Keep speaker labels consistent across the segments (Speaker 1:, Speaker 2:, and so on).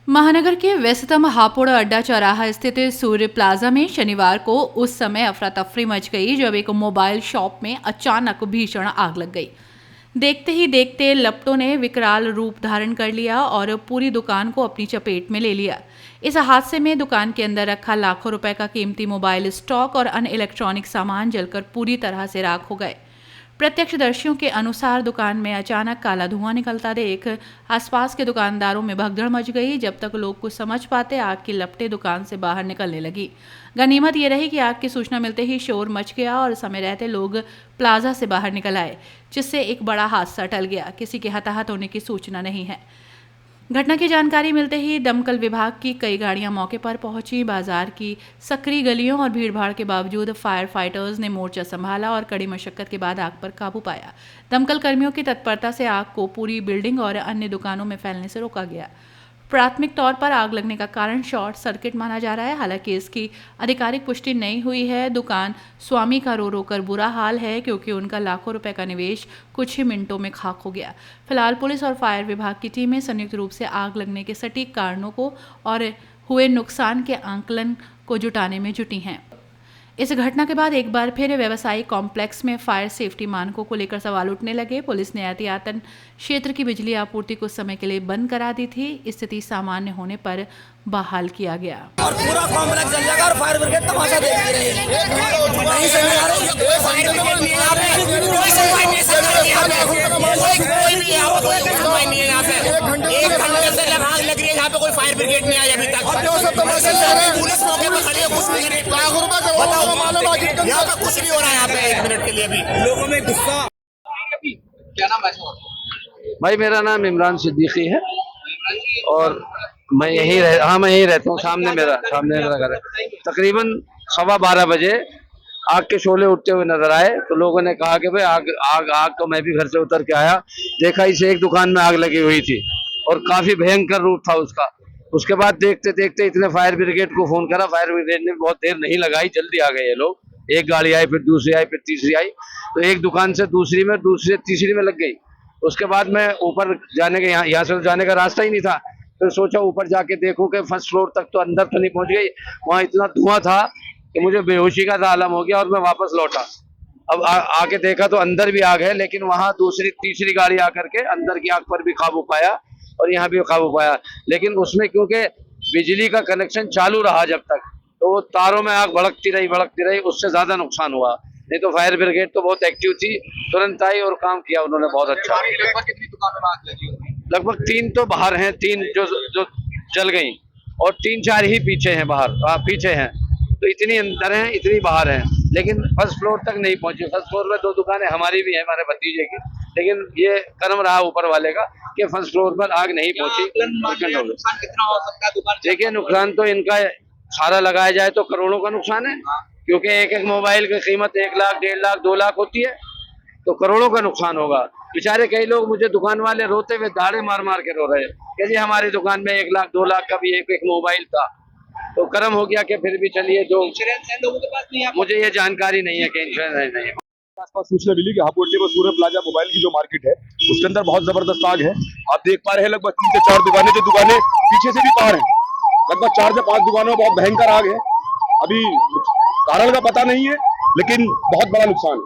Speaker 1: महानगर के व्यस्ततम हापुड़ अड्डा चौराहा स्थित सूर्य प्लाजा में शनिवार को उस समय अफरा तफरी मच गई जब एक मोबाइल शॉप में अचानक भीषण आग लग गई। देखते ही देखते लपटों ने विकराल रूप धारण कर लिया और पूरी दुकान को अपनी चपेट में ले लिया। इस हादसे में दुकान के अंदर रखा लाखों रुपए का कीमती मोबाइल स्टॉक और अन्य इलेक्ट्रॉनिक सामान जलकर पूरी तरह से राख हो गए। प्रत्यक्षदर्शियों के अनुसार दुकान में अचानक काला धुआं निकलता देख आसपास के दुकानदारों में भगदड़ मच गई। जब तक लोग कुछ समझ पाते आग की लपटें दुकान से बाहर निकलने लगी। गनीमत ये रही कि आग की सूचना मिलते ही शोर मच गया और समय रहते लोग प्लाजा से बाहर निकल आए, जिससे एक बड़ा हादसा टल गया। किसी के हताहत होने की सूचना नहीं है। घटना की जानकारी मिलते ही दमकल विभाग की कई गाड़ियां मौके पर पहुंची। बाजार की सकरी गलियों और भीड़भाड़ के बावजूद फायर फाइटर्स ने मोर्चा संभाला और कड़ी मशक्कत के बाद आग पर काबू पाया। दमकल कर्मियों की तत्परता से आग को पूरी बिल्डिंग और अन्य दुकानों में फैलने से रोका गया। प्राथमिक तौर पर आग लगने का कारण शॉर्ट सर्किट माना जा रहा है। हालांकि इसकी आधिकारिक पुष्टि नहीं हुई है। दुकान स्वामी का रो रो कर बुरा हाल है क्योंकि उनका लाखों रुपए का निवेश कुछ ही मिनटों में खाक हो गया। फिलहाल पुलिस और फायर विभाग की टीमें संयुक्त रूप से आग लगने के सटीक कारणों को और हुए नुकसान के आंकलन को जुटाने में जुटी हैं। इस घटना के बाद एक बार फिर व्यवसायिक कॉम्प्लेक्स में फायर सेफ्टी मानकों को लेकर सवाल उठने लगे। पुलिस ने एहतियातन क्षेत्र की बिजली आपूर्ति कुछ समय के लिए बंद करा दी थी। स्थिति सामान्य होने पर बहाल किया गया।
Speaker 2: और पूरा कॉम्प्लेक्स जल जाएगा और फायर ब्रिगेड तमाशा देखती रही। नहीं समझ आ रही, फायर ब्रिगेड नहीं आ रही, कोई सुनवाई नहीं है यहाँ पे। एक घंटे से आग लग रही है यहाँ पे, कोई फायर ब्रिगेड नहीं आई अभी तक। पुलिस मौके पर खड़ी है, कुछ नहीं कर रही। यहाँ पे कुछ नहीं हो रहा है यहाँ पे एक मिनट के लिए भी। लोगों में गुस्सा। क्या नाम है
Speaker 3: भाई? मेरा नाम इमरान सिद्दीकी है और मैं यहीं रहता हूँ। सामने मेरा घर है। तकरीबन 12:15 बजे आग के शोले उठते हुए नजर आए तो लोगों ने कहा कि भाई आग तो मैं भी घर से उतर के आया, देखा इसे एक दुकान में आग लगी हुई थी और काफी भयंकर रूप था उसका। उसके बाद देखते देखते इतने फायर ब्रिगेड को फोन करा। फायर ब्रिगेड ने बहुत देर नहीं लगाई, जल्दी आ गए ये लोग। एक गाड़ी आई, फिर दूसरी आई, फिर तीसरी आई, तो एक दुकान से दूसरी में, दूसरी तीसरी में लग गई। उसके बाद मैं ऊपर जाने के यहाँ से जाने का रास्ता ही नहीं था। फिर सोचा ऊपर जाके देखूं कि फर्स्ट फ्लोर तक तो अंदर तो नहीं पहुंच गई। वहां इतना धुआं था कि मुझे बेहोशी का आलम हो गया और मैं वापस लौटा। अब आके देखा तो अंदर भी आग है, लेकिन वहां दूसरी तीसरी गाड़ी आकर के अंदर की आग पर भी काबू पाया और यहाँ भी काबू पाया। लेकिन उसमें क्योंकि बिजली का कनेक्शन चालू रहा जब तक, तो वो तारों में आग भड़कती रही, उससे ज्यादा नुकसान हुआ। नहीं तो फायर ब्रिगेड तो बहुत एक्टिव थी, तुरंत आई और काम किया उन्होंने बहुत अच्छा।
Speaker 2: कितनी दुकानों में आग लगी होगी?
Speaker 3: लगभग 3 तो बाहर हैं, 3 जो जल गई और 3-4 ही पीछे हैं, पीछे हैं। तो इतनी अंदर हैं, इतनी बाहर हैं, लेकिन फर्स्ट फ्लोर तक नहीं पहुंची। फर्स्ट फ्लोर में 2 दुकानें हमारी भी है, हमारे भतीजे की, लेकिन ये कर्म रहा ऊपर वाले का कि फर्स्ट फ्लोर पर आग नहीं पहुंची।
Speaker 2: नुकसान कितना हो सकता है दुकान?
Speaker 3: देखिए, नुकसान तो इनका सारा लगाया जाए तो करोड़ों का नुकसान है, क्योंकि एक मोबाइल की कीमत 1 लाख, 1.5 लाख, 2 लाख होती है, तो करोड़ों का नुकसान होगा। बेचारे कई लोग, मुझे दुकान वाले रोते हुए दाढ़े मार मार के रो रहे हैं कि जी हमारी दुकान में 1 लाख, 2 लाख का भी एक मोबाइल था। तो कर्म हो गया कि फिर भी चलिए, जो
Speaker 2: इंश्योरेंस है लोगों के पास नहीं है।
Speaker 3: मुझे ये जानकारी नहीं है कि इंश्योरेंस नहीं है।
Speaker 4: आसपास सूचना मिली कि हापुड़ अड्डे पर सूर्य प्लाजा मोबाइल की जो मार्केट है उसके अंदर बहुत जबरदस्त आग है। आप देख पा रहे हैं लगभग 3 से 4 दुकानें, जो दुकानें पीछे से भी पार है, लगभग 4 से 5 दुकानों में बहुत भयंकर आग है। अभी कारण का पता नहीं है, लेकिन बहुत बड़ा नुकसान है।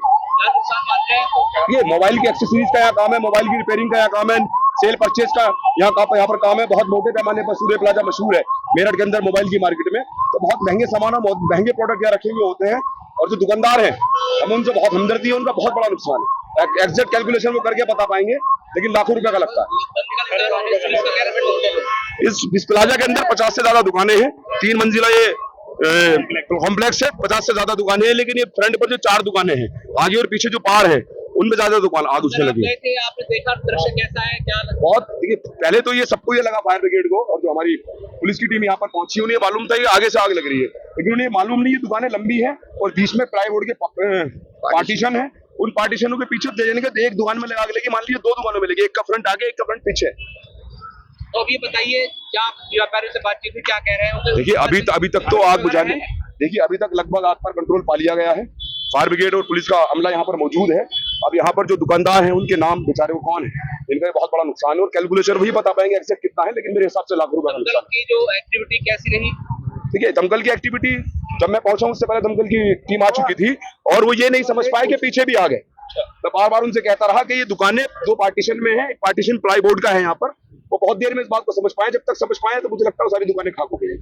Speaker 4: ये मोबाइल की एक्सेसरीज का यहाँ काम है, मोबाइल की रिपेयरिंग का यहाँ काम है, सेल परचेज का यहाँ पर काम है। बहुत मोटे पैमाने पर सूर्य प्लाजा मशहूर है मेरठ के अंदर मोबाइल की मार्केट में। तो बहुत महंगे सामान और बहुत महंगे प्रोडक्ट यहाँ रखे हुए होते हैं और जो दुकानदार हैं हमें उनसे बहुत हमदर्दी है, उनका बहुत बड़ा नुकसान है। एग्जैक्ट कैलकुलेशन वो करके बता पाएंगे, लेकिन लाखों रुपए का लगता है। इस प्लाजा के अंदर 50 से ज्यादा दुकानें हैं, 3 मंजिला ये कॉम्प्लेक्स है, 50 से ज्यादा दुकानें हैं। लेकिन ये फ्रंट पर जो 4 दुकानें हैं, आगे और पीछे जो पार है, उनमें ज्यादा दुकान आग उसमें लगी है।
Speaker 2: आपने देखा दृश्य कैसा है, क्या
Speaker 4: बहुत देखिए, पहले तो ये सबको ये लगा फायर ब्रिगेड को, और जो हमारी पुलिस की टीम यहाँ पर पहुंची, उन्हें मालूम था कि आगे से आग लग रही है, लेकिन उन्हें मालूम नहीं, ये दुकानें लंबी है और बीच में प्लाईवुड के पार्टीशन है। उन पार्टीशनों के पीछे दे देने के एक दुकान में आग लगी, मान लीजिए 2 दुकानों में लगी, एक का फ्रंट आगे, एक का फ्रंट पीछे।
Speaker 2: तो अभी बताइए, क्या व्यापारियों से बातचीत हुई, क्या कह रहे हैं?
Speaker 4: देखिए, अभी तक तो आग बुझाने, देखिए अभी तक लगभग आग पर कंट्रोल पा लिया गया है। फायर ब्रिगेड और पुलिस का अमला यहाँ पर मौजूद है। अब यहाँ पर जो दुकानदार हैं उनके नाम बेचारे वो कौन है इनका बहुत बड़ा नुकसान है और कैलकुलेशन वही बता पाएंगे एक्सेक्ट कितना है, लेकिन मेरे हिसाब से लाख रुपए का नुकसान
Speaker 5: की जो एक्टिविटी कैसी रही?
Speaker 4: ठीक है। दमकल की एक्टिविटी जब मैं पहुंचा उससे पहले दमकल की टीम आ चुकी थी और वो ये नहीं समझ पाए कि पीछे भी आ गए। मैं बार बार उनसे कहता रहा कि ये दुकानें दो पार्टीशन में है, एक पार्टीशन प्लाईवुड का है यहाँ पर। वो बहुत देर में इस बात को समझ पाए, जब तक समझ पाए तो मुझे लगता है वो सारी दुकानें खाक हो गई।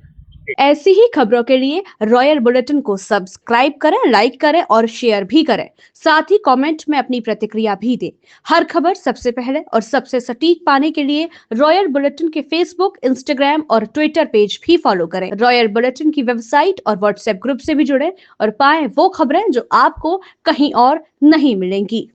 Speaker 6: ऐसी ही खबरों के लिए रॉयल बुलेटिन को सब्सक्राइब करें, लाइक करें और शेयर भी करें। साथ ही कमेंट में अपनी प्रतिक्रिया भी दें। हर खबर सबसे पहले और सबसे सटीक पाने के लिए रॉयल बुलेटिन के फेसबुक, इंस्टाग्राम और ट्विटर पेज भी फॉलो करें। रॉयल बुलेटिन की वेबसाइट और व्हाट्सएप ग्रुप से भी जुड़े और पाएं वो खबरें जो आपको कहीं और नहीं मिलेंगी।